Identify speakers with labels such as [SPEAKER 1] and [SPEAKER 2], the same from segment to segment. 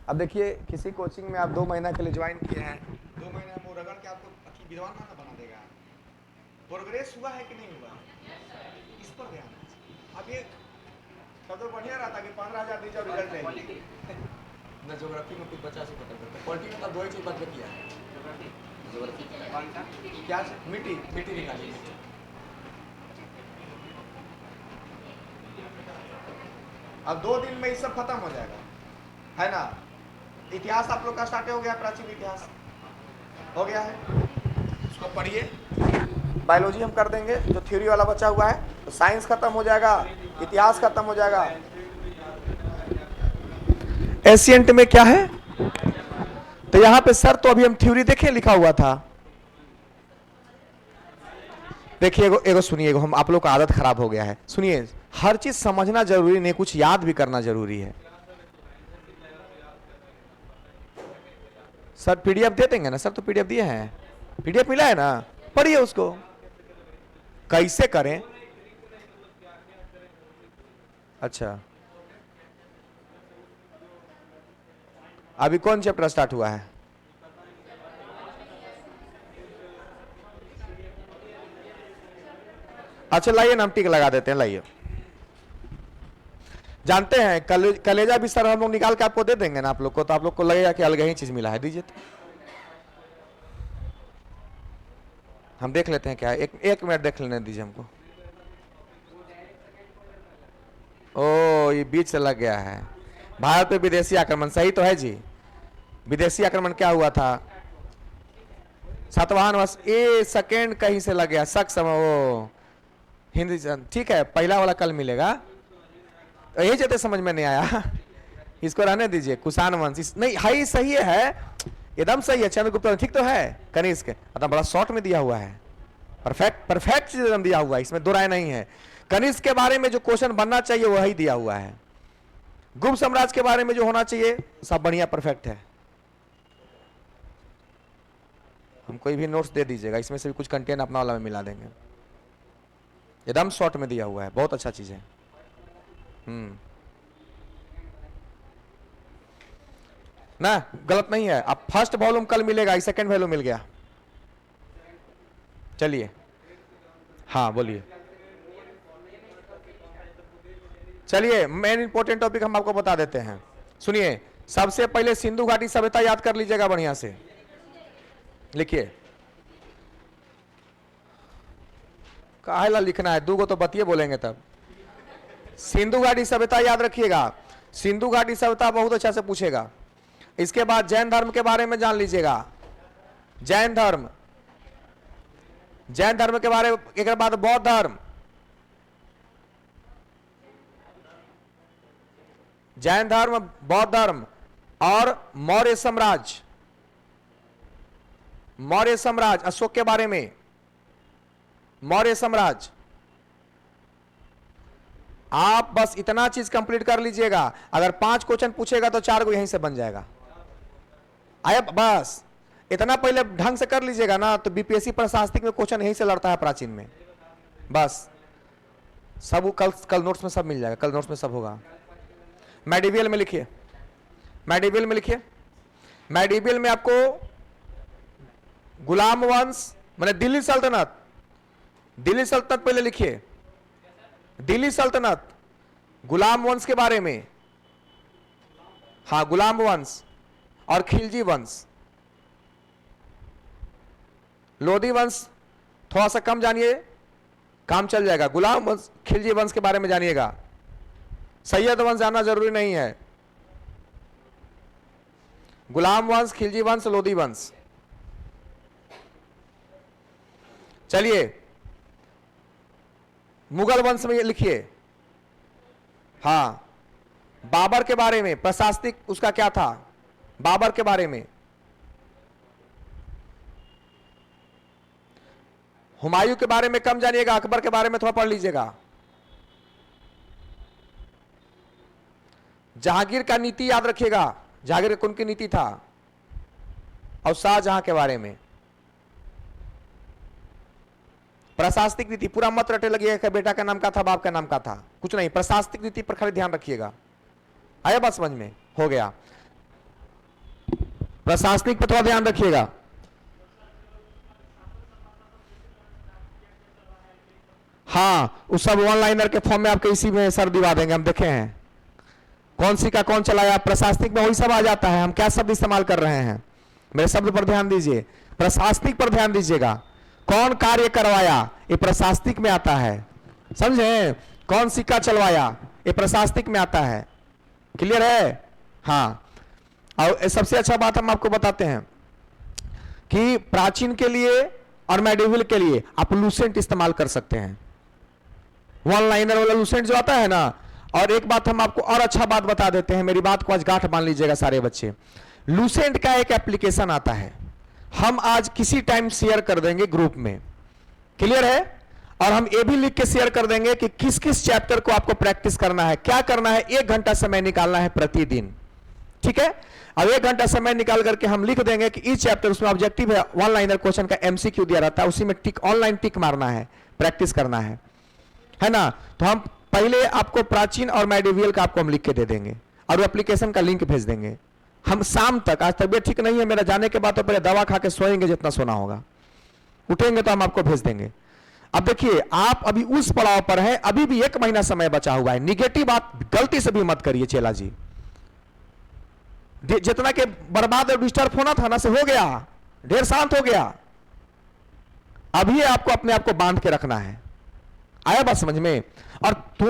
[SPEAKER 1] अब देखिए किसी कोचिंग में आप 2 महीना के लिए ज्वाइन किए हैं, 2 महीने में वो रगड़ के आपको विद्वान ना बना देगा। प्रोग्रेस हुआ है कि नहीं हुआ, इस पर ध्यान है। अब ये सब तो बढ़िया रहता कि 15,000 दीजिए और रिजल्ट नहीं न। ज्योग्राफी में कुछ बचा से पता करता, क्वालिटी में तब 2 ही चीज बच किया है। ज्योग्राफी क्या मिट्टी निकाली। अब 2 दिन में ये सब खत्म हो जाएगा, है ना। इतिहास आप लोग का स्टार्ट हो गया, प्राचीन इतिहास हो गया है, उसको पढ़िए। बायोलॉजी हम कर देंगे, जो थ्योरी वाला बचा हुआ है, तो साइंस खत्म हो जाएगा, इतिहास खत्म हो जाएगा। एशियंट में क्या है, तो यहां पे सर तो अभी हम थ्योरी देखें लिखा हुआ था। देखिए एगो सुनिए, हम आप लोग का आदत खराब हो गया है, सुनिए। हर चीज समझना जरूरी नहीं, कुछ याद भी करना जरूरी है। सर पीडीएफ दे देंगे ना, सर तो पीडीएफ दिए हैं, पीडीएफ मिला है ना, पढ़िए उसको। कैसे करें, अच्छा अभी कौन चैप्टर स्टार्ट हुआ है? अच्छा लाइए नाम टिक लगा देते हैं, लाइए। जानते हैं कलेजा भी सर हम लोग निकाल के आपको दे देंगे ना आप लोग को, तो आप लोग को लगेगा कि अलग ही चीज मिला है। दीजिए तो हम देख लेते हैं क्या है। एक मिनट देख लेने दीजिए हमको। ओ ये बीच से लग गया है। भारत पे विदेशी आक्रमण, सही तो है जी। विदेशी आक्रमण क्या हुआ था? सातवाहन वर्ष, ए सेकेंड कहीं से लग गया, शक समय वो हिंदी, ठीक है। पहला वाला कल मिलेगा, यही चलते समझ में नहीं आया। इसको रहने दीजिए। कुषाण वंश नहीं है, सही है, एकदम सही है। चंद्रगुप्त ठीक तो है। कनिष्क मतलब बड़ा शॉर्ट में दिया हुआ है, परफेक्ट चीज दिया हुआ है, इसमें दो राय नहीं है। कनिष्क के बारे में जो क्वेश्चन बनना चाहिए वही दिया हुआ है। गुप्त साम्राज्य के बारे में जो होना चाहिए सब बढ़िया परफेक्ट है। हम कोई भी नोट्स दे दीजिएगा, इसमें से भी कुछ कंटेंट अपना वाला में मिला देंगे। एकदम शॉर्ट में दिया हुआ है, बहुत अच्छा चीज है। ना गलत नहीं है। अब फर्स्ट वॉल्यूम कल मिलेगा, सेकंड वॉल्यूम मिल गया। चलिए हाँ बोलिए। चलिए मेन इंपॉर्टेंट टॉपिक हम आपको बता देते हैं, सुनिए। सबसे पहले सिंधु घाटी सभ्यता याद कर लीजिएगा बढ़िया से, लिखिए। काहेला लिखना है, दो गो तो बतिए बोलेंगे तब। सिंधु घाटी सभ्यता याद रखिएगा। सिंधु घाटी सभ्यता बहुत अच्छा से पूछेगा। इसके बाद जैन धर्म के बारे में जान लीजिएगा। जैन धर्म के बारे में, एक बाद बौद्ध धर्म, जैन धर्म, बौद्ध धर्म और मौर्य साम्राज्य। मौर्य साम्राज्य, अशोक के बारे में, मौर्य साम्राज्य। आप बस इतना चीज कंप्लीट कर लीजिएगा। अगर 5 क्वेश्चन पूछेगा तो 4 को यहीं से बन जाएगा। आया बस इतना पहले ढंग से कर लीजिएगा ना, तो बीपीएससी प्रशासनिक में क्वेश्चन यहीं से लड़ता है, प्राचीन में। बस सब कल नोट्स में सब मिल जाएगा, कल नोट्स में सब होगा। मेडिवियल में लिखिए, मेडिवियल में लिखिए। मेडिवियल में आपको गुलाम वंश माने दिल्ली सल्तनत, दिल्ली सल्तनत पहले लिखिए। दिल्ली सल्तनत, गुलाम वंश के बारे में, हाँ गुलाम वंश और खिलजी वंश। लोधी वंश थोड़ा सा कम जानिए, काम चल जाएगा। गुलाम वंश, खिलजी वंश के बारे में जानिएगा। सैयद वंश जानना जरूरी नहीं है। गुलाम वंश, खिलजी वंश, लोधी वंश। चलिए मुगल वंश में लिखिए। हाँ बाबर के बारे में, प्रशासनिक उसका क्या था, बाबर के बारे में। हुमायूं के बारे में कम जानिएगा, अकबर के बारे में थोड़ा पढ़ लीजिएगा। जहांगीर का नीति याद रखिएगा, जहांगीर कौन की नीति था, और शाहजहां के बारे में। प्रशासनिक नीति पूरा मत रटे लगिएगा कि बेटा का नाम का था, बाप का नाम का था, कुछ नहीं। प्रशासनिक नीति पर खाली ध्यान रखिएगा। आया बात समझ में? हो गया। प्रशासनिक पे थोड़ा ध्यान रखिएगा। हाँ, उस सब वन लाइनर के फॉर्म में आपके इसी में सर दिवा देंगे, हम देखे हैं कौन सी का कौन चलाया। प्रशासनिक में वही सब आ जाता है, हम क्या शब्द इस्तेमाल कर रहे हैं, मेरे शब्द पर ध्यान दीजिए, प्रशासनिक पर ध्यान दीजिएगा। कौन कार्य करवाया, ये प्रशासनिक में आता है, समझे। कौन सिक्का चलवाया, ये प्रशासनिक में आता है। क्लियर है? हाँ। और सबसे अच्छा बात हम आपको बताते हैं कि प्राचीन के लिए और मेडिवल के लिए आप लूसेंट इस्तेमाल कर सकते हैं, वन लाइनर वाला लूसेंट जो आता है ना। और एक बात हम आपको और अच्छा बात बता देते हैं, मेरी बात को आज गांठ मान लीजिएगा सारे बच्चे। लूसेंट का एक एप्लीकेशन आता है, हम आज किसी टाइम शेयर कर देंगे ग्रुप में, क्लियर है। और हम ये भी लिख के शेयर कर देंगे कि किस किस चैप्टर को आपको प्रैक्टिस करना है, क्या करना है। 1 घंटा समय निकालना है प्रतिदिन, ठीक है। अब 1 घंटा समय निकाल करके हम लिख देंगे कि इस चैप्टर, उसमें ऑब्जेक्टिव है, वन लाइनर क्वेश्चन का एमसीक्यू दिया रहता है, उसी में टिक, ऑनलाइन टिक मारना है, प्रैक्टिस करना है ना। तो हम पहले आपको प्राचीन और मेडिवियल का आपको हम लिख के दे देंगे और एप्लीकेशन का लिंक भेज देंगे। हम शाम तक, आज तबियत ठीक नहीं है मेरा, जाने के बाद तो पहले दवा खा के सोएंगे, जितना सोना होगा, उठेंगे तो हम आपको भेज देंगे। अब देखिए, आप अभी उस पड़ाव पर हैं, अभी भी 1 महीना समय बचा हुआ है। निगेटिव बात गलती से भी मत करिए चेला जी। जितना के बर्बाद और डिस्टर्ब होना था ना, से हो गया, ढेर शांत हो गया। अभी आपको अपने आप को बांध के रखना है, आया बात समझ में। और तो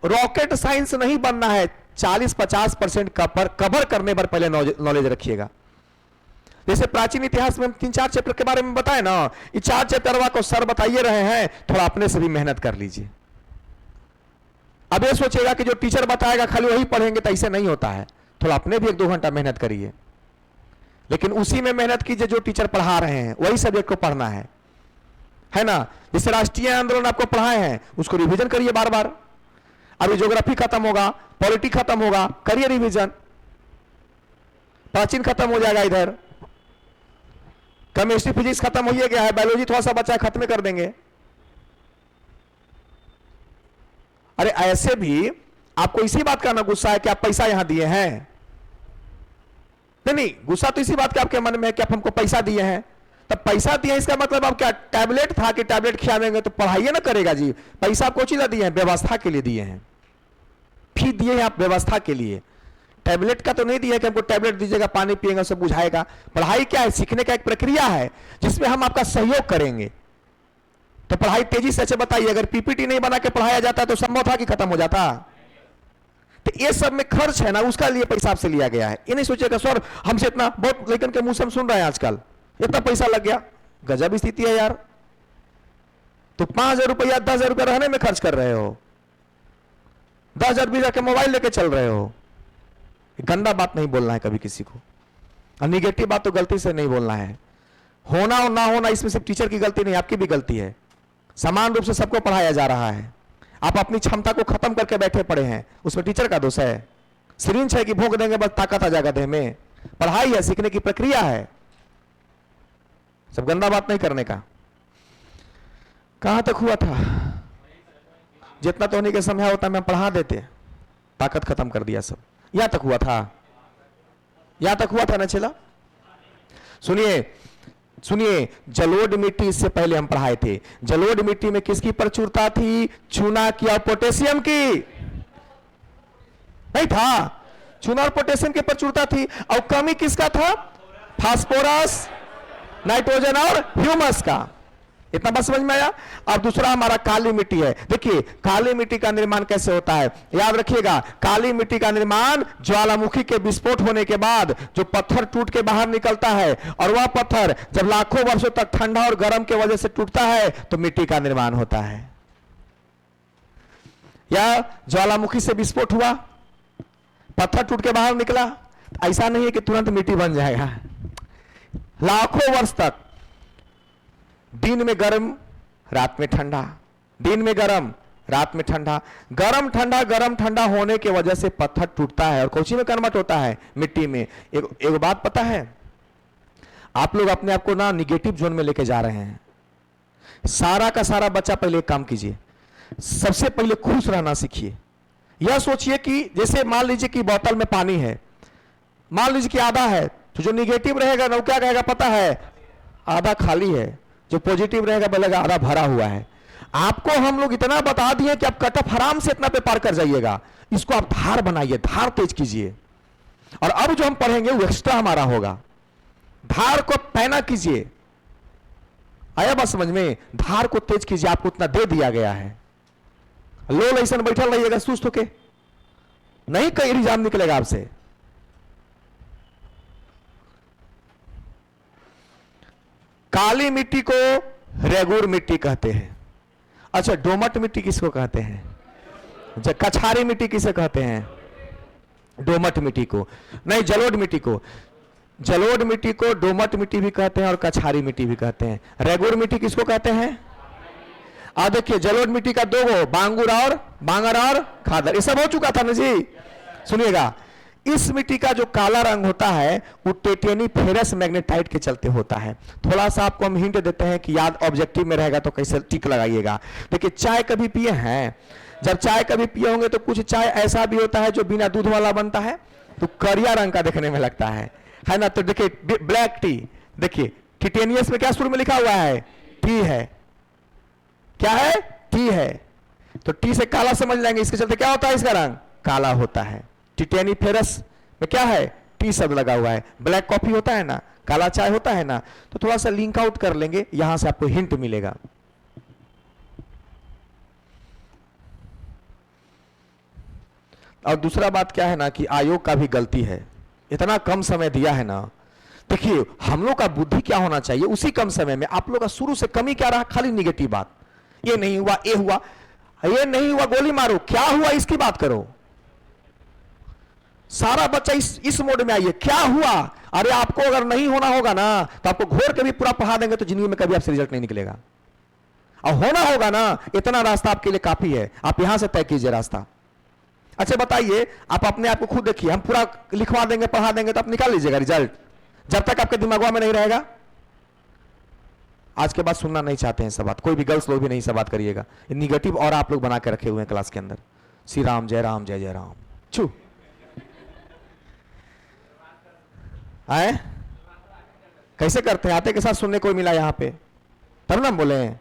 [SPEAKER 1] रॉकेट साइंस नहीं बनना है, 40-50% कवर करने पर पहले नॉलेज रखिएगा। जैसे प्राचीन इतिहास में हम 3-4 चैप्टर के बारे में बताए ना, ये 4 चैप्टर को सर बताइए रहे हैं, थोड़ा अपने से भी मेहनत कर लीजिए। अब ये सोचेगा कि जो टीचर बताएगा खाली वही पढ़ेंगे, तो ऐसे नहीं होता है, थोड़ा अपने भी 1-2 घंटा मेहनत करिए। लेकिन उसी में मेहनत कीजिए जो टीचर पढ़ा रहे हैं, वही सब्जेक्ट को पढ़ना है ना। जैसे राष्ट्रीय आंदोलन आपको पढ़ाए हैं, उसको रिवीजन करिए बार बार। अभी ज्योग्राफी खत्म होगा, पॉलिटी खत्म होगा, करिए रिवीजन। प्राचीन खत्म हो जाएगा, इधर केमिस्ट्री फिजिक्स खत्म हो गया है, बायोलॉजी थोड़ा सा बचा है, खत्म कर देंगे। अरे ऐसे भी आपको इसी बात का ना गुस्सा है कि आप पैसा यहां दिए हैं। नहीं, गुस्सा तो इसी बात का आपके मन में है कि आप हमको पैसा दिए हैं। तब पैसा दिए, इसका मतलब आप क्या, टैबलेट था कि टैबलेट खिलाएंगे तो पढ़ाइए ना करेगा जी। पैसा आपको चीज दिए हैं, व्यवस्था के लिए दिए हैं, फी दिए हैं आप व्यवस्था के लिए। टैबलेट का तो नहीं दिया कि हमको टैबलेट दीजिएगा, पानी पिएगा, सब बुझाएगा। पढ़ाई क्या है, सीखने का एक प्रक्रिया है जिसमें हम आपका सहयोग करेंगे। तो पढ़ाई तेजी से अच्छे बताइए, अगर पीपीटी नहीं बना के पढ़ाया जाता तो संभव था कि खत्म हो जाता। तो ये सब में खर्च है ना, उसका लिए पैसा आपसे लिया गया है। ये नहीं सोचिएगा सर हमसे इतना, बहुत लेकिन के मुंह से हम सुन रहे हैं आजकल, इतना पैसा लग गया। गजब स्थिति है यार। तो 5,000 रुपया 10,000 रुपया रहने में खर्च कर रहे हो, 10,000 भी जाके मोबाइल लेके चल रहे हो। गंदा बात नहीं बोलना है कभी किसी को, और निगेटिव बात तो गलती से नहीं बोलना है। होना और ना होना इसमें सिर्फ टीचर की गलती नहीं, आपकी भी गलती है। समान रूप से सबको पढ़ाया जा रहा है, आप अपनी क्षमता को खत्म करके बैठे पड़े हैं, उसमें टीचर का दोष है। सिरिंज है कि भोग देंगे बस ताकत आ जाएगा देह में। पढ़ाई है, सीखने की प्रक्रिया है, सब गंदा बात नहीं करने का। कहां तक हुआ था, जितना तो होने के समय होता मैं पढ़ा देते, ताकत खत्म कर दिया सब। यहां तक हुआ था, यहां तक हुआ था ना चला। सुनिए, जलोढ़ मिट्टी इससे पहले हम पढ़ाए थे। जलोढ़ मिट्टी में किसकी प्रचुरता थी, चूना की और पोटेशियम की। नहीं था, चूना और पोटेशियम की प्रचुरता थी। और कमी किसका था, फास्फोरस, नाइट्रोजन और ह्यूमस का। इतना बस समझ में आया। अब दूसरा हमारा काली मिट्टी है। देखिए काली मिट्टी का निर्माण कैसे होता है, याद रखिएगा। काली मिट्टी का निर्माण ज्वालामुखी के विस्फोट होने के बाद जो पत्थर टूट के बाहर निकलता है, और वह पत्थर जब लाखों वर्षों तक ठंडा और गर्म के वजह से टूटता है तो मिट्टी का निर्माण होता है। या ज्वालामुखी से विस्फोट हुआ, पत्थर टूट के बाहर निकला, ऐसा नहीं है कि तुरंत मिट्टी बन जाएगा। लाखों वर्ष तक दिन में गर्म रात में ठंडा, दिन में गर्म रात में ठंडा, गर्म ठंडा होने के वजह से पत्थर टूटता है और कौची में कन्वर्ट होता है, मिट्टी में। एक बात पता है, आप लोग अपने आप को ना निगेटिव जोन में लेके जा रहे हैं। सारा का सारा बच्चा पहले एक काम कीजिए, सबसे पहले खुश रहना सीखिए। यह सोचिए कि जैसे मान लीजिए कि बोतल में पानी है, मान लीजिए कि आधा है तो जो निगेटिव रहेगा ना वो क्या कहेगा पता है, आधा खाली है। जो पॉजिटिव रहेगा बोलेगा आधा भरा हुआ है। आपको हम लोग इतना बता दिए कि आप कट ऑफ आराम से इतना पे पार कर जाइएगा। इसको आप धार बनाइए, धार तेज कीजिए। और अब जो हम पढ़ेंगे वो एक्स्ट्रा हमारा होगा। धार को पैना कीजिए। आया बात समझ में? धार को तेज कीजिए, आपको उतना दे दिया गया है। लो लाइसन बैठल रहिएगा सुस्त होके, नहीं कहीं एग्जाम निकलेगा आपसे। काली मिट्टी को रेगुर मिट्टी कहते हैं। अच्छा, डोमट मिट्टी किसको कहते हैं? कछारी मिट्टी किसे कहते हैं? डोमट मिट्टी को नहीं, जलोढ़ मिट्टी को। जलोढ़ मिट्टी को डोमट मिट्टी भी कहते हैं और कछारी मिट्टी भी कहते हैं। रेगुर मिट्टी किसको कहते हैं? देखिए, जलोढ़ मिट्टी का दो गो, बांगर और खादर, ये सब हो चुका था ना जी। सुनिएगा, इस मिट्टी का जो काला रंग होता है वो टिटेनिफेरस मैग्नेटाइट के चलते होता है। थोड़ा सा आपको हम हिंट देते हैं कि याद ऑब्जेक्टिव में रहेगा तो कैसे टिक लगाइएगा। देखिए, चाय कभी पिए हैं? जब चाय कभी पिए होंगे तो कुछ चाय ऐसा भी होता है जो बिना दूध वाला बनता है, तो करिया रंग का देखने में लगता है ना। तो देखिए, ब्लैक टी, देखिए टिटेनियस में क्या शुरू में लिखा हुआ है? टी है। क्या है? टी है। तो टी से काला समझ लेंगे, इसके चलते क्या होता है? इसका रंग काला होता है। टिटेनिफेरस में क्या है? टी शब्द लगा हुआ है। ब्लैक कॉफी होता है ना, काला चाय होता है ना। तो थोड़ा सा लिंक आउट कर लेंगे, यहां से आपको हिंट मिलेगा। और दूसरा बात क्या है ना कि आयोग का भी गलती है, इतना कम समय दिया है ना। देखिए, हम लोग का बुद्धि क्या होना चाहिए, उसी कम समय में आप लोग का शुरू से कमी क्या रहा? खाली निगेटिव बात। ये नहीं हुआ, ये हुआ, ये नहीं हुआ, गोली मारो। क्या हुआ इसकी बात करो। सारा बच्चा इस मोड में आइए, क्या हुआ? अरे आपको अगर नहीं होना होगा ना तो आपको घोर के भी पूरा पढ़ा देंगे तो जिंदगी में कभी आपसे रिजल्ट नहीं निकलेगा। और होना होगा ना, इतना रास्ता आपके लिए काफी है। आप यहां से तय कीजिए रास्ता। अच्छा बताइए, आप अपने आप को खुद देखिए, हम पूरा लिखवा देंगे पढ़ा देंगे तो आप निकाल लीजिएगा रिजल्ट, जब तक आपके दिमाग में नहीं रहेगा। आज के बाद सुनना नहीं चाहते हैं सब बात, कोई भी गर्ल्स लोग भी नहीं सब बात करिएगा। निगेटिव और आप लोग बना के रखे हुए हैं क्लास के अंदर। श्री राम जय राम जय जय राम। छू आए कैसे करते हैं? आते के साथ सुनने को मिला यहाँ पे तब ना बोले हैं,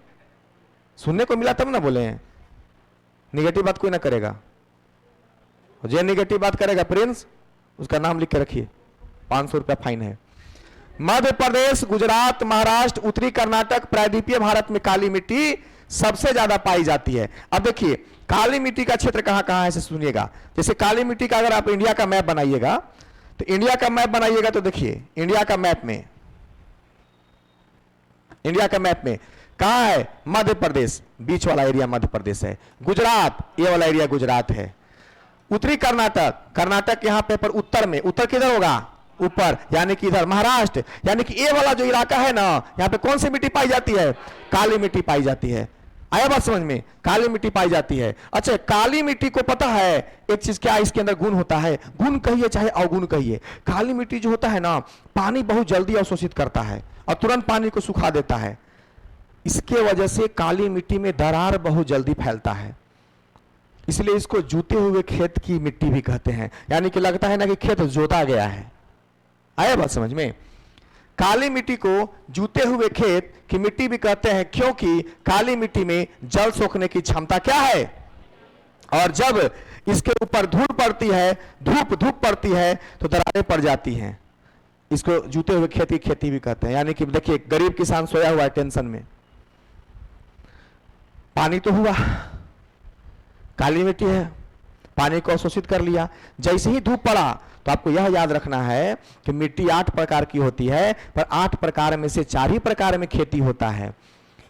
[SPEAKER 1] सुनने को मिला तब ना बोले हैं। निगेटिव बात कोई ना करेगा, जो निगेटिव बात करेगा प्रिंस, उसका नाम लिख के रखिए, 500 रुपया फाइन है। मध्य प्रदेश, गुजरात, महाराष्ट्र, उत्तरी कर्नाटक, प्रायद्वीपीय भारत में काली मिट्टी सबसे ज्यादा पाई जाती है। अब देखिए, काली मिट्टी का क्षेत्र कहां कहां है इसे सुनिएगा। जैसे काली मिट्टी का अगर आप इंडिया का मैप बनाइएगा तो इंडिया का मैप बनाइएगा तो देखिए, इंडिया का मैप में कहां है? मध्य प्रदेश, बीच वाला एरिया मध्य प्रदेश है। गुजरात, ये वाला एरिया गुजरात है। उत्तरी कर्नाटक यहां पे, पर उत्तर में, उत्तर किधर होगा? ऊपर, यानी कि इधर महाराष्ट्र, यानी कि ये वाला जो इलाका है ना, यहां पे कौन सी मिट्टी पाई जाती है? काली मिट्टी पाई जाती है। आया बात समझ में? काली मिट्टी पाई जाती है। अच्छा, काली मिट्टी को पता है एक चीज क्या इसके अंदर गुण होता है? गुण कहिए चाहे अवगुण कहिए, काली मिट्टी जो होता है ना, पानी बहुत जल्दी अवशोषित करता है और तुरंत पानी को सुखा देता है। इसके वजह से काली मिट्टी में दरार बहुत जल्दी फैलता है, इसलिए इसको जूते हुए खेत की मिट्टी भी कहते हैं। यानी कि लगता है ना कि खेत जोता गया है। आया बात समझ में? काली मिट्टी को जूते हुए खेत की मिट्टी भी कहते हैं, क्योंकि काली मिट्टी में जल सोखने की क्षमता क्या है, और जब इसके ऊपर धूप पड़ती है तो दरारें पड़ जाती हैं। इसको जूते हुए खेत की खेती भी कहते हैं। यानी कि देखिए, गरीब किसान सोया हुआ है टेंशन में, पानी तो हुआ, काली मिट्टी है, पानी को अवशोषित कर लिया। जैसे ही धूप पड़ा तो आपको यह याद रखना है कि मिट्टी 8 प्रकार की होती है, पर 8 प्रकार में से 4 ही प्रकार में खेती होता है।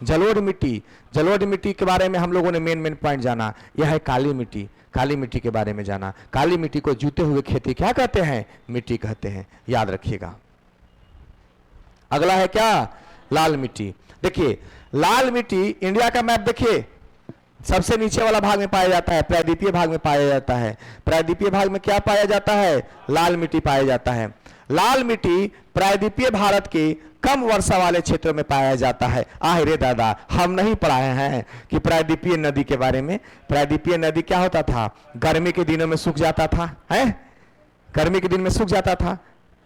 [SPEAKER 1] जलोढ़ मिट्टी के बारे में हम लोगों ने मेन पॉइंट जाना, यह है काली मिट्टी के बारे में जाना। काली मिट्टी को जूते हुए खेती क्या कहते हैं? मिट्टी कहते हैं, याद रखिएगा। अगला है क्या? लाल मिट्टी। देखिए, लाल मिट्टी इंडिया का मैप देखिए, सबसे नीचे वाला भाग में पाया जाता है, प्रायद्वीपीय भाग में पाया जाता है। प्रायद्वीपीय भाग में क्या पाया जाता है? लाल मिट्टी पाया जाता है। लाल मिट्टी प्रायद्वीपीय भारत के कम वर्षा वाले क्षेत्रों में पाया जाता है। रे दादा, हम नहीं पढ़ाए हैं कि प्रायद्वीपीय नदी के बारे में। प्रायद्वीपीय नदी क्या होता था? गर्मी के दिनों में सूख जाता था, है? गर्मी के दिन में सूख जाता था।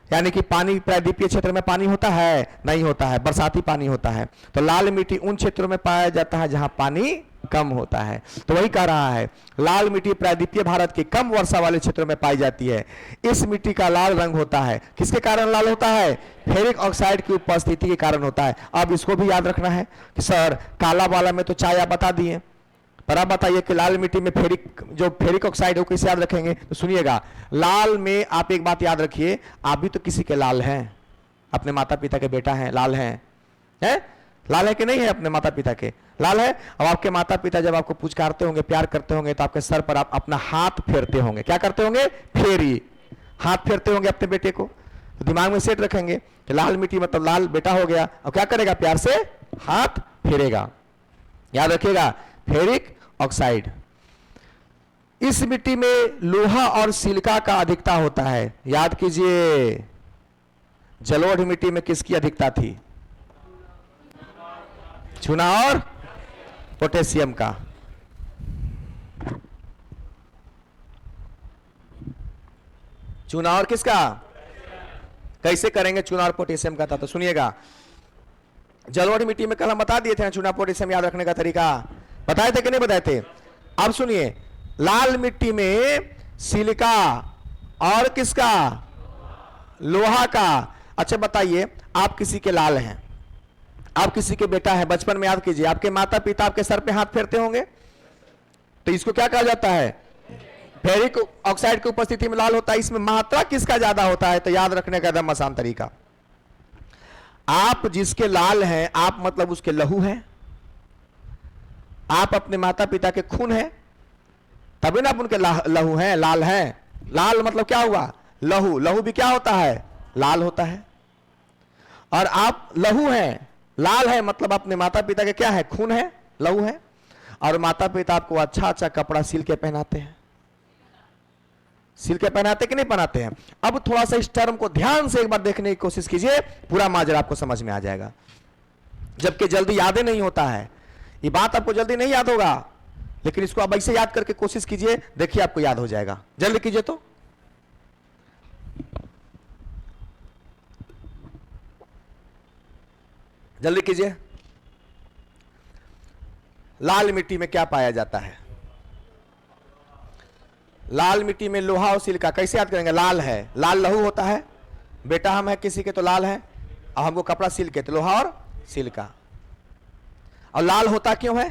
[SPEAKER 1] यानी कि पानी प्रायद्वीपीय क्षेत्र में पानी होता है, नहीं होता है, बरसाती पानी होता है। तो लाल मिट्टी उन क्षेत्रों में पाया जाता है जहां पानी कम होता है। तो वही कह रहा है, लाल मिट्टी प्रायद्वीपीय भारत के कम वर्षा वाले क्षेत्रों में पाई जाती है। इस मिट्टी का लाल रंग होता है, किसके कारण लाल होता है? फेरिक ऑक्साइड की उपस्थिति के कारण होता है। अब इसको भी याद रखना है कि सर काला वाला में तो चाय आप बता दिए, पर आप बताइए कि लाल मिट्टी में फेरिक ऑक्साइड है, कैसे याद रखेंगे? तो सुनिएगा, लाल में आप एक बात याद रखिए, आप भी तो किसी के लाल हैं, अपने माता पिता के बेटा हैं, लाल हैं, लाल है कि नहीं है? अपने माता पिता के लाल है। अब आपके माता पिता जब आपको पुचकारते होंगे, प्यार करते होंगे, तो आपके सर पर आप अपना हाथ फेरते होंगे। क्या करते होंगे? फेरी, हाथ फेरते होंगे अपने बेटे को। तो दिमाग में सेट रखेंगे कि लाल मिट्टी मतलब लाल बेटा हो गया, और क्या करेगा? प्यार से हाथ फेरेगा। याद रखिएगा, फेरिक ऑक्साइड। इस मिट्टी में लोहा और सिलिका का अधिकता होता है। याद कीजिए, जलोढ़ मिट्टी में किसकी अधिकता थी? चूना और पोटेशियम का। चूना और किसका? कैसे करेंगे चूना और पोटेशियम का था? तो सुनिएगा, जलोढ़ मिट्टी में कल हम बता दिए थे चूना पोटेशियम याद रखने का तरीका, बताए थे कि नहीं बताए थे? अब सुनिए, लाल मिट्टी में सिलिका और किसका? लोहा का। अच्छा बताइए, आप किसी के लाल हैं, आप किसी के बेटा है, बचपन में याद कीजिए, आपके माता पिता आपके सर पे हाथ फेरते होंगे, तो इसको क्या कहा जाता है? फेरिक ऑक्साइड की उपस्थिति में लाल होता है। इसमें मात्रा किसका ज्यादा होता है? तो याद रखने का एकदम आसान तरीका, आप जिसके लाल हैं, आप मतलब उसके लहू हैं, आप अपने माता पिता के खून हैं, तभी ना आप उनके लहू हैं, लाल हैं। लाल मतलब क्या हुआ? लहू। लहू भी क्या होता है? लाल होता है। और आप लहू हैं, लाल है, मतलब अपने माता पिता के क्या है? खून है, लहू है। और माता पिता आपको अच्छा अच्छा कपड़ा सिल के पहनाते हैं, सिल के पहनाते कि नहीं पहनाते हैं? अब थोड़ा सा इस टर्म को ध्यान से एक बार देखने की कोशिश कीजिए, पूरा माजरा आपको समझ में आ जाएगा। जबकि जल्दी यादें नहीं होता है, ये बात आपको जल्दी नहीं याद होगा, लेकिन इसको आप ऐसे याद करके कोशिश कीजिए, देखिए आपको याद हो जाएगा। जल्दी कीजिए, तो जल्दी कीजिए। लाल मिट्टी में क्या पाया जाता है? लाल मिट्टी में लोहा और सिलिका। कैसे याद करेंगे? लाल है, लाल लहू होता है, बेटा हम है किसी के तो लाल है, और हमको कपड़ा सिल के, तो लोहा और सिलिका। और लाल होता क्यों है?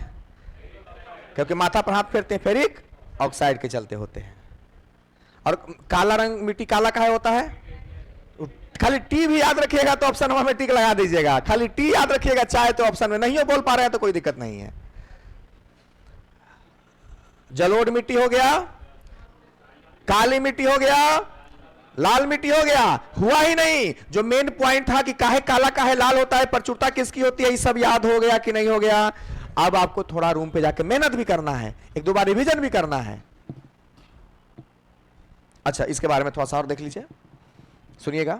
[SPEAKER 1] क्योंकि माथा पर हाथ फेरते हैं, फेरिक ऑक्साइड के चलते होते हैं। और काला रंग मिट्टी काला काहे होता है? खाली टी भी याद रखिएगा तो ऑप्शन में टिक लगा दीजिएगा, खाली टी याद रखिएगा, चाहे तो ऑप्शन में नहीं हो बोल पा रहे हैं तो कोई दिक्कत नहीं है। जलोढ़ मिट्टी हो गया, काली मिट्टी हो गया, लाल मिट्टी हो गया। हुआ ही नहीं, जो मेन पॉइंट था कि काहे काला काहे लाल होता है, प्रचुरता किसकी होती है, ये सब याद हो गया कि नहीं हो गया? अब आपको थोड़ा रूम पे जाके मेहनत भी करना है, एक दो बार रिवीजन भी करना है। अच्छा, इसके बारे में थोड़ा सा और देख लीजिए, सुनिएगा।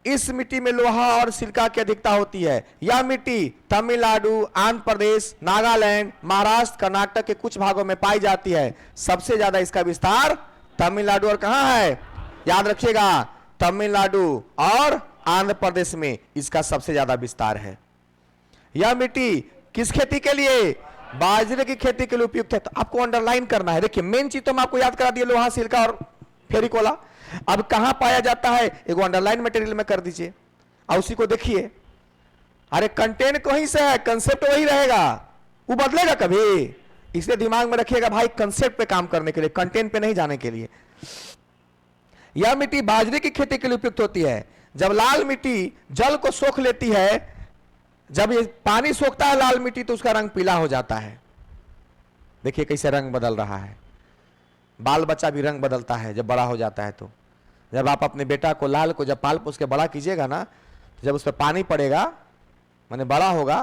[SPEAKER 1] इस मिट्टी में लोहा और सिलिका की अधिकता होती है। यह मिट्टी तमिलनाडु, आंध्र प्रदेश, नागालैंड, महाराष्ट्र, कर्नाटक के कुछ भागों में पाई जाती है। सबसे ज्यादा इसका विस्तार तमिलनाडु और कहां है? याद रखिएगा, तमिलनाडु और आंध्र प्रदेश में इसका सबसे ज्यादा विस्तार है। यह मिट्टी किस खेती के लिए? बाजरे की खेती के लिए उपयुक्त है। तो आपको अंडरलाइन करना है। देखिए, मेन चीज तो मैं आपको याद करा दिया, लोहा, सिलिका और फेरिकोला। अब कहां पाया जाता है, एक अंडरलाइन मटेरियल में कर दीजिए और उसी को देखिए। अरे कंटेंट वहीं से है, कंसेप्ट वही रहेगा, वो बदलेगा कभी? इसलिए दिमाग में रखिएगा भाई, कंसेप्ट पे काम करने के लिए, कंटेंट पे नहीं जाने के लिए। यह मिट्टी बाजरे की खेती के लिए उपयुक्त होती है। जब लाल मिट्टी जल को सोख लेती है, जब ये पानी सोखता है लाल मिट्टी, तो उसका रंग पीला हो जाता है। देखिए कैसे रंग बदल रहा है। बाल बच्चा भी रंग बदलता है जब बड़ा हो जाता है। तो जब आप अपने बेटा को लाल को जब पाल पोस के बड़ा कीजिएगा ना, तो जब उस पर पानी पड़ेगा, माने बड़ा होगा,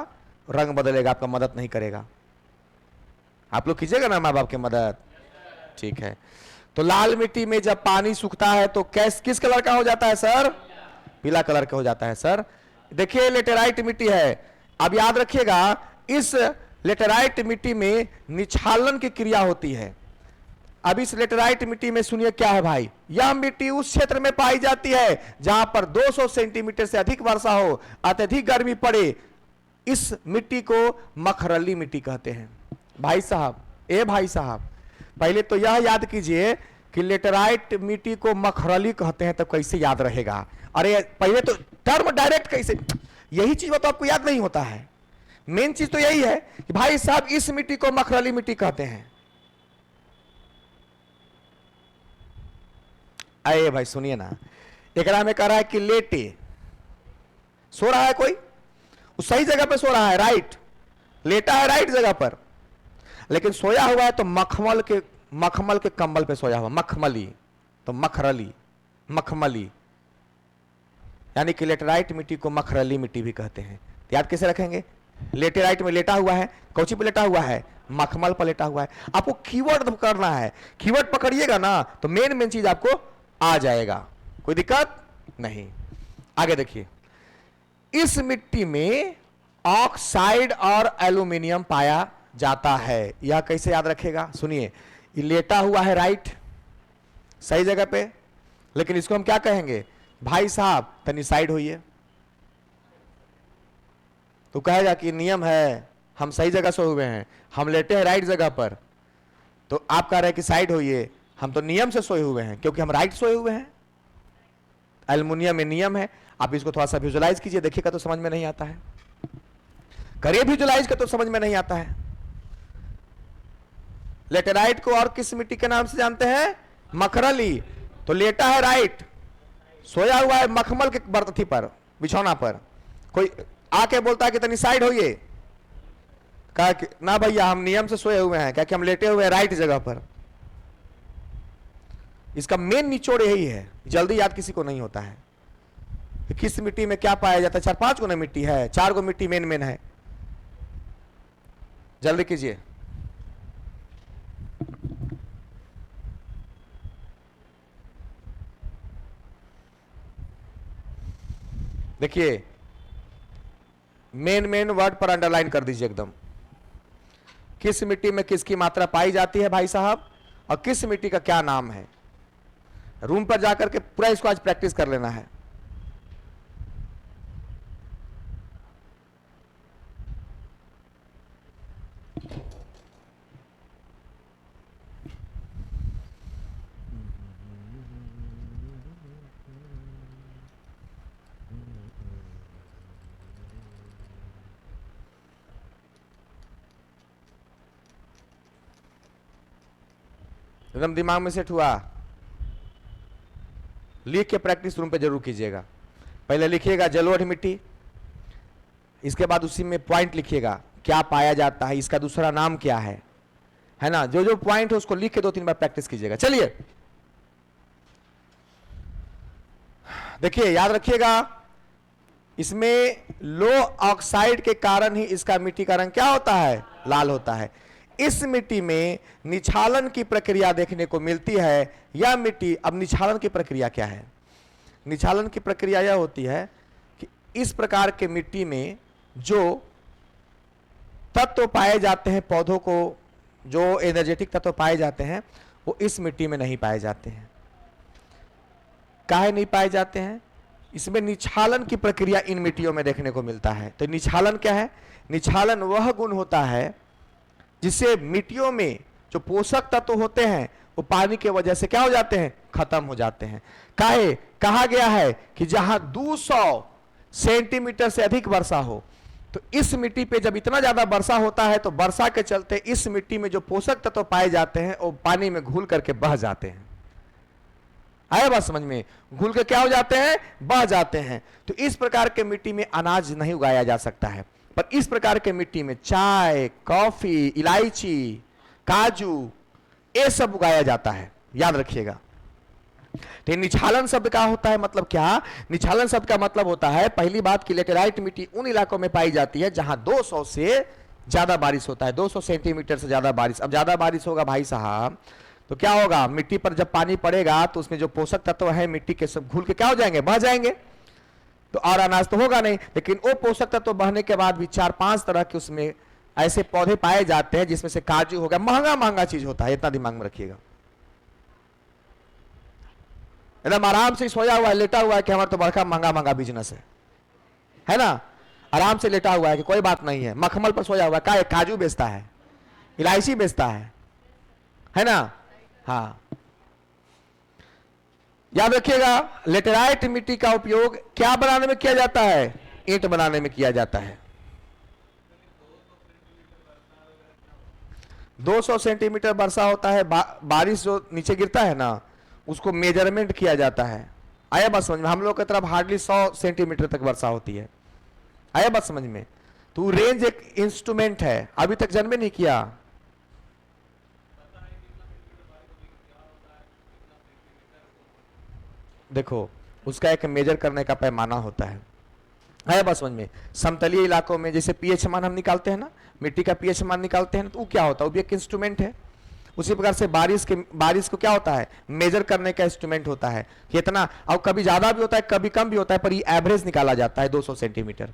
[SPEAKER 1] रंग बदलेगा, आपका मदद नहीं करेगा। आप लोग कीजिएगा ना माँ बाप की मदद, ठीक है? तो लाल मिट्टी में जब पानी सूखता है तो किस कलर का हो जाता है सर? पीला कलर का हो जाता है सर। देखिए, लेटेराइट मिट्टी है। अब याद रखिएगा, इस लेटेराइट मिट्टी में निक्षालन की क्रिया होती है। अब इस लेटेराइट मिट्टी में सुनिए क्या है भाई, यह मिट्टी उस क्षेत्र में पाई जाती है जहां पर 200 सेंटीमीटर से अधिक वर्षा हो, अत्यधिक गर्मी पड़े। इस मिट्टी को मखरली मिट्टी कहते हैं। भाई साहब, भाई साहब, पहले तो यह याद कीजिए कि लेटेराइट मिट्टी को मखरली कहते हैं, तो कैसे याद रहेगा? अरे पहले तो टर्म डायरेक्ट कैसे, यही चीज तो आपको याद नहीं होता है। मेन चीज तो यही है कि भाई साहब इस मिट्टी को मखरली मिट्टी कहते हैं। अरे भाई सुनिए ना, एकरा में कह रहा है कि लेटे सो रहा है कोई, उस सही जगह पे सो रहा है, राइट, लेटा है राइट जगह पर, लेकिन सोया हुआ है तो मखमल के कंबल पे सोया हुआ, मखमली, तो मखरली, मखमली, यानी कि लेटेराइट मिट्टी को मखरली मिट्टी भी कहते हैं। तो याद कैसे रखेंगे? लेटेराइट में लेटा हुआ है, कौची पे लेटा हुआ है? मखमल पर लेटा हुआ है। आपको कीवर्ड करना है, कीवर्ड पकड़िएगा ना तो मेन चीज आपको आ जाएगा, कोई दिक्कत नहीं। आगे देखिए, इस मिट्टी में ऑक्साइड और एल्यूमिनियम पाया जाता है। यह कैसे याद रखेगा? सुनिए, ये लेटा हुआ है राइट, सही जगह पे, लेकिन इसको हम क्या कहेंगे? भाई साहब तनी साइड होइए। तो कहेगा कि नियम है, हम सही जगह सोए हुए हैं, हम लेटे हैं राइट जगह पर, तो आप कह रहे हैं कि साइड होइए, हम तो नियम से सोए हुए हैं क्योंकि हम राइट सोए हुए हैं। एल्युमिनियम में नियम है। आप इसको थोड़ा सा विजुलाइज कीजिए, देखिएगा तो समझ में नहीं आता है, करिए विजुलाइज का तो समझ में नहीं आता है। लेटेराइट को और किस मिट्टी के नाम से जानते हैं? मखरली। तो लेटा है राइट, सोया हुआ है मखमल के बर्तथी पर, बिछौना पर, कोई आके बोलता है कि तनी साइड होइए, कहा कि ना भैया हम नियम से सोए हुए हैं, क्या कि हम लेटे हुए हैं राइट जगह पर। इसका मेन निचोड़ यही है, जल्दी याद किसी को नहीं होता है कि किस मिट्टी में क्या पाया जाता है। 4-5 गो ना मिट्टी है, 4 गो मिट्टी मेन है। जल्दी कीजिए। देखिए, मेन वर्ड पर अंडरलाइन कर दीजिए एकदम। किस मिट्टी में किसकी मात्रा पाई जाती है भाई साहब, और किस मिट्टी का क्या नाम है। रूम पर जाकर के पूरा इसको आज प्रैक्टिस कर लेना है। एकदम दिमाग में सेट हुआ? लिख के प्रैक्टिस रूम पे जरूर कीजिएगा। पहले लिखिएगा जलोढ़ मिट्टी, इसके बाद उसी में पॉइंट लिखिएगा क्या पाया जाता है, इसका दूसरा नाम क्या है ना। जो जो पॉइंट है उसको लिख के 2-3 बार प्रैक्टिस कीजिएगा। चलिए देखिए, याद रखिएगा, इसमें लो ऑक्साइड के कारण ही इसका मिट्टी का रंग क्या होता है? लाल होता है। इस मिट्टी में निछालन की प्रक्रिया देखने को मिलती है। यह मिट्टी, अब निछालन की प्रक्रिया क्या है? निछालन की प्रक्रिया यह होती है कि इस प्रकार के मिट्टी में जो तत्व पाए जाते हैं, पौधों को जो एनर्जेटिक तत्व पाए जाते हैं, वो इस मिट्टी में नहीं पाए जाते हैं। काहे नहीं पाए जाते हैं? इसमें निछालन की प्रक्रिया इन मिट्टियों में देखने को मिलता है। तो निछालन क्या है? निछालन वह गुण होता है जिससे मिट्टियों में जो पोषक तत्व होते हैं वो पानी के वजह से क्या हो जाते हैं? खत्म हो जाते हैं। काहे? कहा गया है कि जहां 200 सेंटीमीटर से अधिक वर्षा हो, तो इस मिट्टी पे जब इतना ज्यादा वर्षा होता है तो वर्षा के चलते इस मिट्टी में जो पोषक तत्व पाए जाते हैं वो पानी में घुल करके बह जाते हैं। आया बात समझ में? घुल के क्या हो जाते हैं? बह जाते हैं। तो इस प्रकार के मिट्टी में अनाज नहीं उगाया जा सकता है, पर इस प्रकार के मिट्टी में चाय, कॉफी, इलायची, काजू, ये सब उगाया जाता है। याद रखिएगा। तो निछालन शब्द का होता है मतलब क्या? निछालन शब्द का मतलब होता है, पहली बात की लेटेराइट मिट्टी उन इलाकों में पाई जाती है जहां 200 से ज्यादा बारिश होता है, 200 सेंटीमीटर से ज्यादा बारिश। अब ज्यादा बारिश होगा भाई साहब तो क्या होगा? मिट्टी पर जब पानी पड़ेगा तो उसमें जो पोषक तत्व है मिट्टी के सब घुल के क्या हो जाएंगे? बह जाएंगे। तो और अनाज तो होगा नहीं, लेकिन वो पोषक तत्व बहने के बाद भी 4-5 तरह के उसमें ऐसे पौधे पाए जाते हैं जिसमें से काजू हो गया, महंगा चीज होता है, इतना दिमाग में रखिएगा। एकदम आराम से सोया हुआ है, लेटा हुआ है कि हमारा तो बड़का महंगा महंगा बिजनेस है ना, आराम से लेटा हुआ है कि कोई बात नहीं है, मखमल पर सोया हुआ है, काजू बेचता है, इलायची बेचता है ना। हाँ, याद रखिएगा, लेटेराइट मिट्टी का उपयोग क्या बनाने में किया जाता है? ईंट बनाने में किया जाता है। 200 सेंटीमीटर वर्षा होता है, बारिश जो नीचे गिरता है ना, उसको मेजरमेंट किया जाता है। आया बात समझ में? हम लोग की तरफ हार्डली 100 सेंटीमीटर तक वर्षा होती है। आया बात समझ में? तो रेंज एक इंस्ट्रूमेंट है, अभी तक जन्मे नहीं किया। देखो, उसका एक मेजर करने का पैमाना होता है। आया बात समझ में? समतलीय इलाकों में जैसे पीएच मान हम निकालते हैं ना, मिट्टी का पीएच मान निकालते हैं ना, तो वो क्या होता है? वो भी एक इंस्ट्रूमेंट है। उसी प्रकार से बारिश को क्या होता है? मेजर करने का इंस्ट्रूमेंट होता है कि इतना, और कभी ज्यादा भी होता है, कभी कम भी होता है, पर ये एवरेज निकाला जाता है 200 सेंटीमीटर।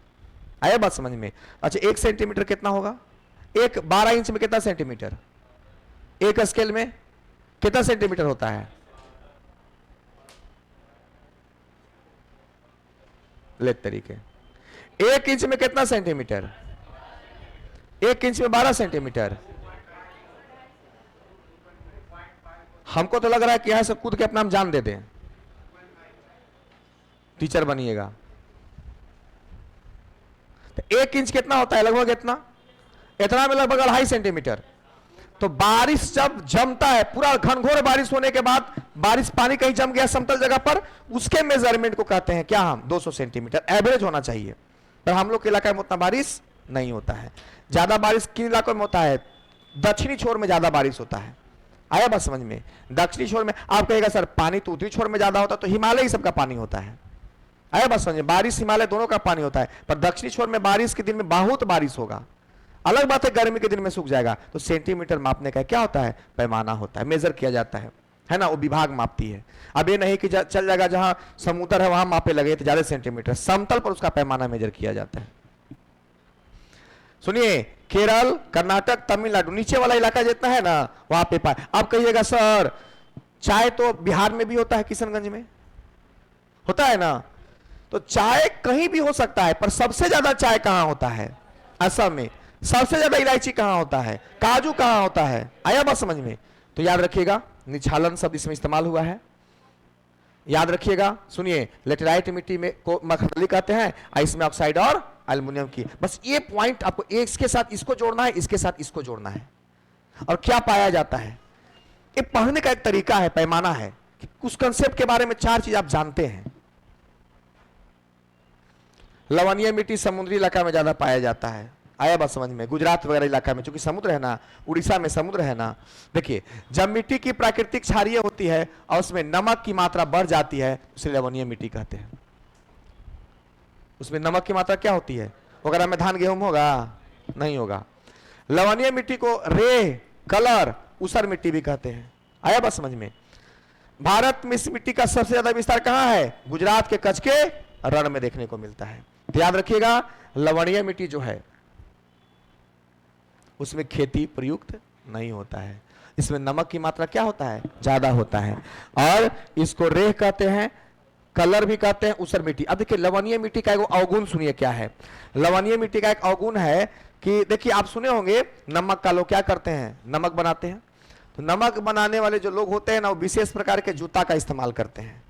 [SPEAKER 1] आया बात समझ में? अच्छा, 1 सेंटीमीटर कितना होगा? 12 इंच में कितना सेंटीमीटर? एक स्केल में कितना सेंटीमीटर होता है? ले तरीके, 1 इंच में कितना सेंटीमीटर? 1 इंच में 12 सेंटीमीटर। हमको तो लग रहा है कि यहां से कूद के अपना हम जान दे दें, टीचर बनिएगा। तो 1 इंच कितना होता है? लगभग इतना में लगभग 2.5 सेंटीमीटर। तो बारिश जब जमता है, पूरा घनघोर बारिश होने के बाद बारिश पानी कहीं जम गया समतल जगह पर, उसके मेजरमेंट को कहते हैं क्या हम? 200 सेंटीमीटर एवरेज होना चाहिए। पर हम लोग के इलाके में उतना बारिश नहीं होता है। ज्यादा बारिश किन इलाकों में होता है? दक्षिणी छोर में ज्यादा बारिश होता है। आया बात समझ में? दक्षिणी छोर में आप कहेगा सर पानी तो उत्तरी छोर में ज्यादा होता, तो हिमालय ही सबका पानी होता है। आया बात समझ में? बारिश हिमालय दोनों का पानी होता है, पर दक्षिणी छोर में बारिश के दिन में बहुत बारिश होगा। अलग बात है गर्मी के दिन में सूख जाएगा। तो सेंटीमीटर मापने का क्या होता है? पैमाना होता है, मेजर किया जाता है ना। वो विभाग मापती है। अब ये नहीं कि चल जाएगा जहां समुद्र है वहां मापे लगे तो ज्यादा सेंटीमीटर, समतल पर उसका पैमाना मेजर किया जाता है। सुनिए, केरल, कर्नाटक, तमिलनाडु, नीचे वाला इलाका जितना है ना, वहां पे पाए। अब कहिएगा सर चाय तो बिहार में भी होता है, किशनगंज में होता है ना। तो चाय कहीं भी हो सकता है, पर सबसे ज्यादा चाय कहां होता है? असम में। सबसे ज्यादा इलायची कहां होता है? काजू कहां होता है? आया बात समझ में? तो याद रखिएगा, निछालन शब्द इसमें इस्तेमाल हुआ है, याद रखिएगा। सुनिए, लेटेराइट मिट्टी में को मखमली कहते हैं, इसमें ऑक्साइड और एल्युमिनियम की। बस ये पॉइंट आपको इसके साथ इसको जोड़ना है, इसके साथ इसको जोड़ना है। और क्या पाया जाता है? ये पढ़ने का एक तरीका है, पैमाना है कि उस कंसेप्ट के बारे में 4 चीज आप जानते हैं। लवणीय मिट्टी समुद्री इलाका में ज्यादा पाया जाता है। आया बात समझ में? गुजरात वगैरह इलाका में, चूंकि समुद्र है ना, उड़ीसा में समुद्र है ना। देखिए, जब मिट्टी की प्राकृतिक क्षारीय होती है और उसमें नमक की मात्रा बढ़ जाती है, उसे लवणीय मिट्टी कहते हैं। उसमें नमक की मात्रा क्या होती है? वगैरह में धान गेहूं होगा? नहीं होगा। लवणीय मिट्टी को रेह, कलर, ऊसर मिट्टी भी कहते हैं। आया बात समझ में? भारत में इस मिट्टी का सबसे ज्यादा विस्तार कहां है? गुजरात के कच्छ के रण में देखने को मिलता है। तो याद रखिएगा, लवणीय मिट्टी जो है उसमें खेती प्रयुक्त नहीं होता है। इसमें नमक की मात्रा क्या होता है? ज्यादा होता है। और इसको रेह कहते हैं, कलर भी कहते हैं, ऊसर मिट्टी। अब देखिए, लवणीय मिट्टी का एक अवगुण सुनिए क्या है। लवणीय मिट्टी का एक अवगुण है कि देखिए, आप सुने होंगे नमक का लोग क्या करते हैं? नमक बनाते हैं। तो नमक बनाने वाले जो लोग होते हैं ना, वो विशेष प्रकार के जूता का इस्तेमाल करते हैं,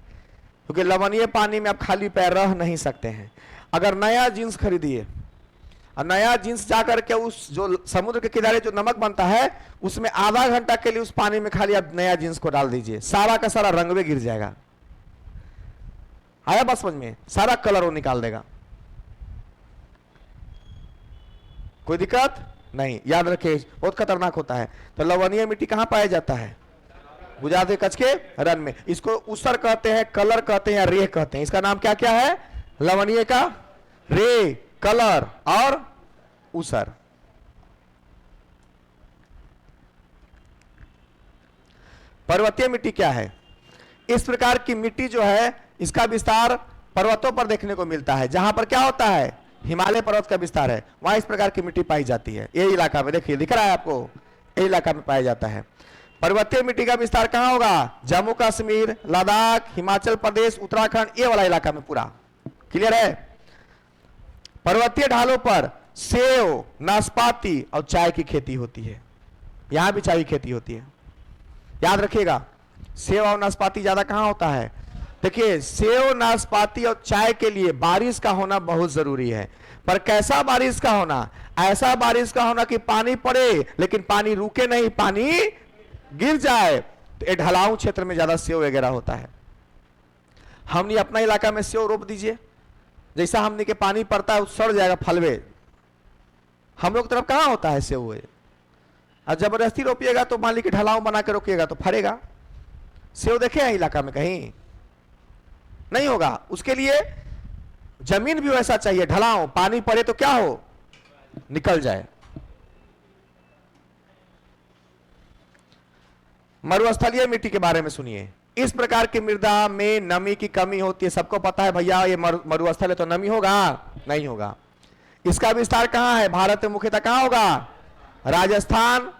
[SPEAKER 1] क्योंकि लवणीय पानी में आप खाली पैर रह नहीं सकते हैं। अगर नया जींस खरीदिए और नया जींस जाकर के उस जो समुद्र के किनारे जो नमक बनता है, उसमें आधा घंटा के लिए उस पानी में खाली आप नया जींस को डाल दीजिए, सारा का सारा रंग में गिर जाएगा। आया बस समझ में? सारा कलर वो निकाल देगा। कोई दिक्कत नहीं, याद रखिए, बहुत खतरनाक होता है। तो लवणीय मिट्टी कहां पाया जाता है? गुजरात के कच्छ के रण में। इसको ऊसर कहते हैं, कलर कहते हैं या रेह कहते हैं। इसका नाम क्या क्या है? लवणीय का रेह, कलर और ऊसर। पर्वतीय मिट्टी क्या है? इस प्रकार की मिट्टी जो है, इसका विस्तार पर्वतों पर देखने को मिलता है। जहां पर क्या होता है? हिमालय पर्वत का विस्तार है, वहां इस प्रकार की मिट्टी पाई जाती है। ये इलाका में देखिए, दिख रहा है आपको, ये इलाका में पाया जाता है। पर्वतीय मिट्टी का विस्तार कहां होगा? जम्मू कश्मीर, लद्दाख, हिमाचल प्रदेश, उत्तराखंड, ये वाला इलाका में पूरा। क्लियर है? पर्वतीय ढालों पर सेव, नाशपाती और चाय की खेती होती है। यहां भी चाय की खेती होती है, याद रखिएगा। सेव और नाशपाती ज्यादा कहां होता है? देखिए, सेव, नाशपाती और चाय के लिए बारिश का होना बहुत जरूरी है। पर कैसा बारिश का होना? ऐसा बारिश का होना कि पानी पड़े लेकिन पानी रुके नहीं, पानी गिर जाए। तो ये ढलाऊ क्षेत्र में ज्यादा सेव वगैरह होता है। हमने अपना इलाका में सेव रोप दीजिए, जैसा हमने के पानी पड़ता है सड़ जाएगा फलवे। हम लोग तरफ कहां होता है सेव? और जबरदस्ती रोपिएगा तो मान लीजिए ढलाऊ बना के रोकिएगा तो फरेगा। सेव देखे हैं इलाका में? कहीं नहीं होगा। उसके लिए जमीन भी वैसा चाहिए, ढलाऊ, पानी पड़े तो क्या हो, निकल जाए। मरुस्थलीय मिट्टी के बारे में सुनिए। इस प्रकार की मृदा में नमी की कमी होती है। सबको पता है भैया, ये मरुस्थल है तो नमी होगा? नहीं होगा। इसका विस्तार कहां है? भारत में मुख्यतः कहां होगा? राजस्थान,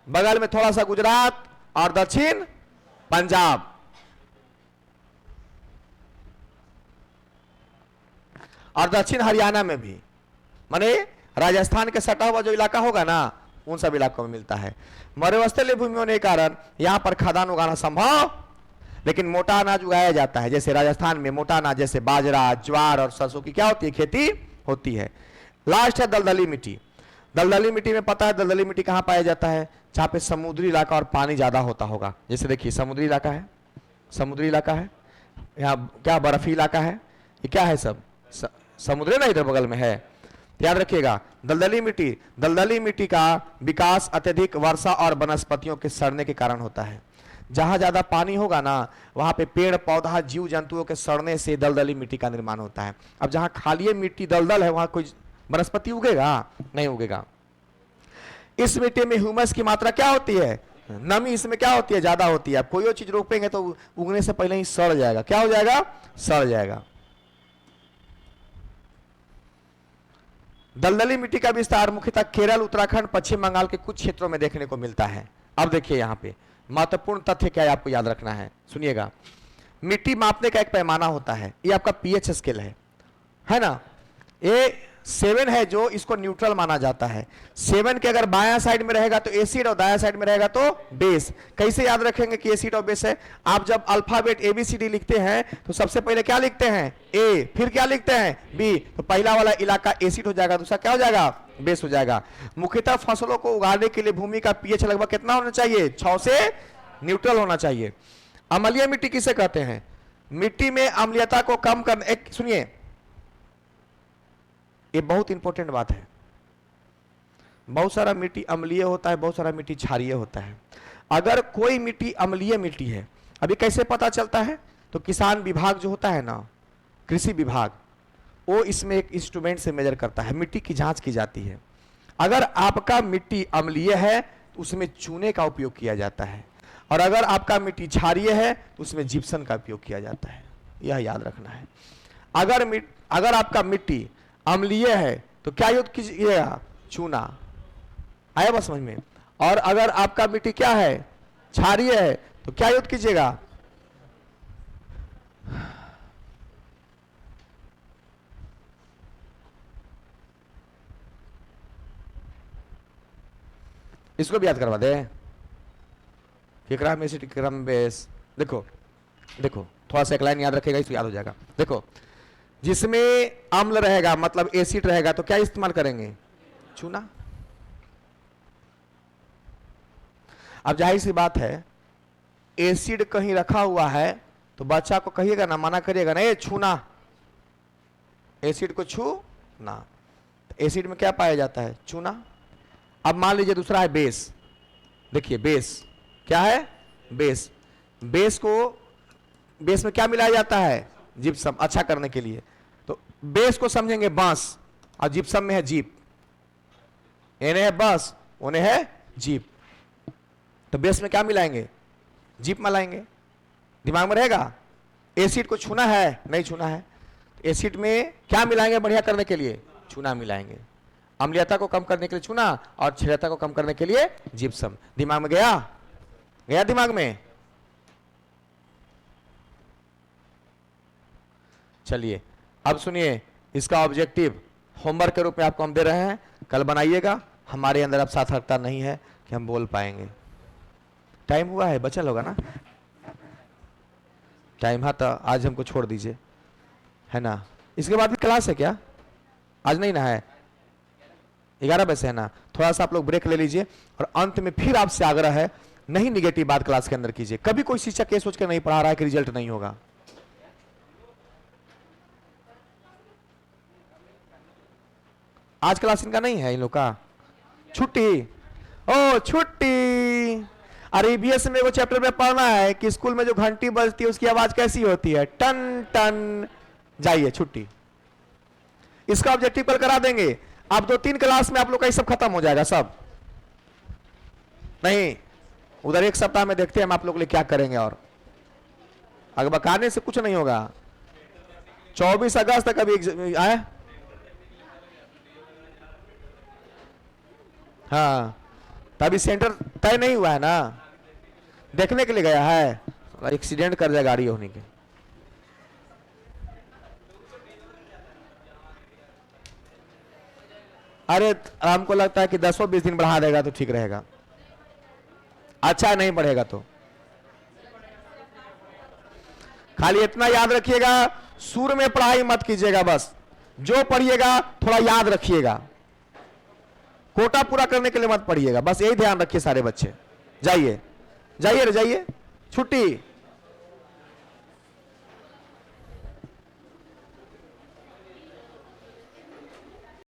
[SPEAKER 1] बगल में थोड़ा सा गुजरात और दक्षिण पंजाब। और दक्षिण हरियाणा में भी, माने राजस्थान के सटा हुआ जो इलाका होगा ना, उन सब इलाकों में मिलता है। मरुस्थलीय भूमि होने के कारण यहां पर खाद्यान्न उगाना संभव, लेकिन मोटा अनाज उगाया जाता है। जैसे राजस्थान में मोटा अनाज जैसे बाजरा, ज्वार और सरसों की क्या होती है? खेती होती है। लास्ट है दलदली मिट्टी। दलदली मिट्टी में पता है दलदली मिट्टी कहां पाया जाता है? जहां पे समुद्री इलाका और पानी ज्यादा होता होगा। जैसे देखिए, समुद्री इलाका है, समुद्री इलाका है, यहाँ क्या बर्फी इलाका है, ये क्या है? सब समुद्र ना इधर बगल में है। याद रखिएगा, दलदली मिट्टी का विकास अत्यधिक वर्षा और वनस्पतियों के सड़ने के कारण होता है। जहां ज्यादा पानी होगा ना, वहां पे पेड़ पौधा जीव जंतुओं के सड़ने से दलदली मिट्टी का निर्माण होता है। अब जहां खाली मिट्टी दलदल है, वहां कोई वनस्पति उगेगा? नहीं उगेगा। इस मिट्टी में ह्यूमस की मात्रा क्या होती है? नमी इसमें क्या होती है? ज्यादा होती है। अब कोई और चीज रोपेंगे तो उगने से पहले ही सड़ जाएगा। क्या हो जाएगा? सड़ जाएगा। दलदली मिट्टी का विस्तार मुख्यतः केरल, उत्तराखंड, पश्चिम बंगाल के कुछ क्षेत्रों में देखने को मिलता है। अब देखिए, यहां पे महत्वपूर्ण तथ्य क्या है आपको याद रखना है, सुनिएगा। मिट्टी मापने का एक पैमाना होता है। ये आपका पीएच स्केल है ना? ये 7 है जो इसको न्यूट्रल माना जाता है। 7 के अगर बायां साइड में रहेगा तो एसिड और दायां साइड में रहेगा तो बेस। कैसे याद रखेंगे कि एसिड और बेस है? आप जब अल्फाबेट ABCD लिखते हैं तो सबसे पहले क्या लिखते हैं? ए, फिर क्या लिखते हैं? बी। तो पहला वाला इलाका एसिड हो जाएगा, दूसरा क्या हो जाएगा? बेस हो जाएगा। मुख्यतः फसलों को उगाने के लिए भूमि का पीएच लगभग कितना होना चाहिए? 6 से न्यूट्रल होना चाहिए। अम्लीय मिट्टी किसे कहते हैं? मिट्टी में अम्लीयता को कम करने, एक सुनिए, ये बहुत इंपॉर्टेंट बात है। बहुत सारा मिट्टी अम्लीय होता है, बहुत सारा मिट्टी क्षारीय होता है। अगर कोई मिट्टी अम्लीय मिट्टी है, अभी कैसे पता चलता है? तो किसान विभाग जो होता है ना, कृषि विभाग, वो इसमें एक इंस्ट्रूमेंट से मेजर करता है, मिट्टी की जांच की जाती है। अगर आपका मिट्टी अम्लीय है तो उसमें चूने का उपयोग किया जाता है, और अगर आपका मिट्टी क्षारीय है तो उसमें जिप्सम का उपयोग किया जाता है। यह याद रखना है। अगर आपका मिट्टी अम्लीय है तो क्या यूज कीजिएगा? चूना। आया बात समझ में? और अगर आपका मिट्टी क्या है? क्षारीय है तो क्या यूज कीजिएगा? इसको भी याद करवा दे। क्रम बेस। देखो थोड़ा सा एक लाइन याद रखेगा, इसको याद हो जाएगा। देखो, जिसमें अम्ल रहेगा मतलब एसिड रहेगा तो क्या इस्तेमाल करेंगे? चूना। अब जाहिर सी बात है, एसिड कहीं रखा हुआ है तो बच्चा को कहिएगा ना, मना करिएगा ना, ये छूना, एसिड को छू ना। एसिड में क्या पाया जाता है? चूना। अब मान लीजिए दूसरा है बेस। देखिए, बेस क्या है? बेस। बेस में क्या मिलाया जाता है? जिप्सम, अच्छा करने के लिए। तो बेस को समझेंगे बांस, और जिप्सम में है जीप। इन्हें है बांस, उन्हें है जीप। तो बेस में क्या मिलाएंगे? जीप मिलाएंगे। दिमाग में रहेगा। एसिड को छूना है? नहीं छूना है। एसिड में क्या मिलाएंगे बढ़िया करने के लिए? चूना मिलाएंगे। अम्लीयता को कम करने के लिए चूना, और क्षारीयता को कम करने के लिए जिप्सम। दिमाग में गया? गया दिमाग में? चलिए अब सुनिए, इसका ऑब्जेक्टिव होमवर्क के रूप में आपको हम दे रहे हैं, कल बनाइएगा। हमारे अंदर अब सार्थकता नहीं है कि हम बोल पाएंगे। टाइम हुआ है, बचल होगा ना टाइम? हाँ, तो आज हमको छोड़ दीजिए, है ना? इसके बाद भी क्लास है क्या? आज नहीं ना है, 11 बजे से है ना? थोड़ा सा आप लोग ब्रेक ले लीजिए, और अंत में फिर आपसे आग्रह है, नहीं निगेटिव बात क्लास के अंदर कीजिए। कभी कोई शिक्षक ये सोच के नहीं पढ़ा रहा है कि रिजल्ट नहीं होगा। आज क्लास इनका नहीं है, इन लोग का छुट्टी। ओ छुट्टी। अरे ईवीएस में वो चैप्टर में पढ़ना है कि स्कूल में जो घंटी बजती है उसकी आवाज कैसी होती है, टन टन। जाइए छुट्टी। इसका ऑब्जेक्टिव कल करा देंगे। अब 2-3 क्लास में आप लोग का ये सब खत्म हो जाएगा सब। नहीं, उधर एक सप्ताह में देखते हैं हम आप लोग के लिए क्या करेंगे। और अगर बकाने से कुछ नहीं होगा। 24 अगस्त तक अभी आए। हाँ, तभी सेंटर तय नहीं हुआ है ना, देखने के लिए गया है। एक्सीडेंट कर जाए गाड़ी होने के। अरे हमको लगता है कि 10-20 दिन बढ़ा देगा तो ठीक रहेगा। अच्छा नहीं बढ़ेगा तो खाली इतना याद रखिएगा, सुर में पढ़ाई मत कीजिएगा। बस जो पढ़िएगा थोड़ा याद रखिएगा, कोटा पूरा करने के लिए मत पढ़िएगा। बस यही ध्यान रखिए सारे बच्चे। जाइए जाइए रे जाइए, छुट्टी।